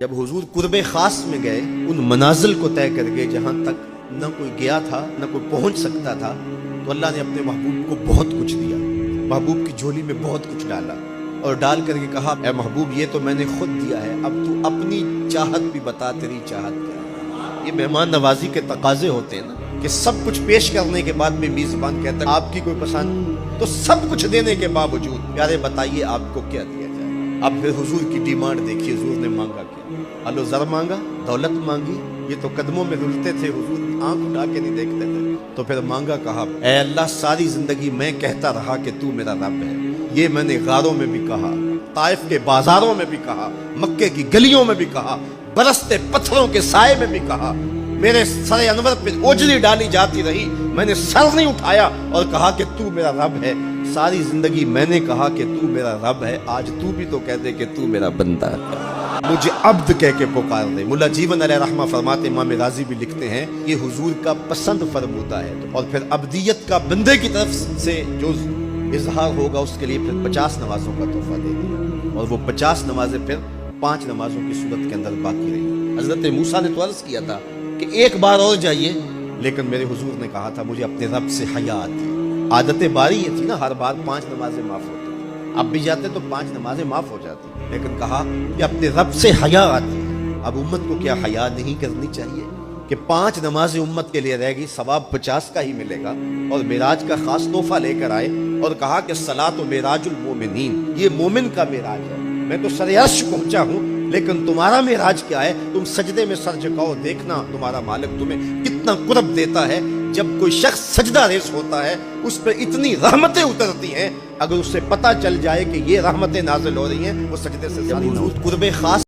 جب حضور قرب خاص میں گئے ان منازل کو طے کر گئے جہاں تک نہ کوئی گیا تھا نہ کوئی پہنچ سکتا تھا، تو اللہ نے اپنے محبوب کو بہت کچھ دیا، محبوب کی جھولی میں بہت کچھ ڈالا اور ڈال کر کے کہا اے محبوب یہ تو میں نے خود دیا ہے، اب تو اپنی چاہت بھی بتا، تیری چاہت کیا ہے۔ یہ مہمان نوازی کے تقاضے ہوتے ہیں نا کہ سب کچھ پیش کرنے کے بعد میں میزبان کہتا ہے آپ کی کوئی پسند، تو سب کچھ دینے کے باوجود پیارے بتائیے آپ کو کیا دیا جائے۔ اب پھر حضور کی ڈیمانڈ دیکھیے، حضور نے مانگا کیا؟ الو زر مانگا، دولت مانگی، یہ تو قدموں میں رلتے تھے، حضور آنکھ اٹھا کے نہیں دیکھتے تھے، تو پھر مانگا کہا اے اللہ ساری زندگی میں کہتا رہا کہ تو میرا رب ہے، یہ میں نے غاروں میں بھی کہا، طائف کے بازاروں میں بھی کہا، مکے کی گلیوں میں بھی کہا، برستے پتھروں کے سائے میں بھی کہا، میرے سر انور پہ اوجری ڈالی جاتی رہی، میں نے سر نہیں اٹھایا اور کہا کہ تو میرا رب ہے، ساری زندگی میں نے کہا کہ تو میرا رب ہے، آج تو بھی تو کہہ دے کہ تو میرا بندہ ہے، مجھے عبد کہہ کے پکار دے۔ ملا جیون علیہ رحمہ فرماتے، امام راضی بھی لکھتے ہیں یہ حضور کا پسند فرمودہ ہے، اور پھر عبدیت کا بندے کی طرف سے جو اظہار ہوگا اس کے لیے پھر 50 نمازوں کا تحفہ دے دیا، اور وہ 50 نمازیں پھر 5 نمازوں کی صورت کے اندر باقی رہی۔ حضرت موسیٰ نے تو عرض کیا تھا کہ ایک بار اور جائیے، لیکن میرے حضور نے کہا تھا مجھے اپنے رب سے حیا آتی، عادت باری یہ تھی نا ہر بار 5 نمازیں معاف ہوتی، اب بھی جاتے تو 5 نمازیں معاف ہو جاتی، لیکن کہا کہ اپنے رب سے حیا آتی ہے۔ اب امت کو کیا حیا نہیں کرنی چاہیے کہ 5 نمازیں امت کے لیے رہ گئی، ثواب 50 کا ہی ملے گا، اور معراج کا خاص تحفہ لے کر آئے اور کہا کہ صلاۃ و معراج المومنین، یہ مومن کا معراج ہے، میں تو سر عرش پہنچا ہوں لیکن تمہارا معراج کیا ہے؟ تم سجدے میں سر جھکاؤ، دیکھنا تمہارا مالک تمہیں کتنا قرب دیتا ہے۔ جب کوئی شخص سجدہ ریز ہوتا ہے اس پہ اتنی رحمتیں اترتی ہیں، اگر اسے پتہ چل جائے کہ یہ رحمتیں نازل ہو رہی ہیں وہ سجدے سے قرب خاص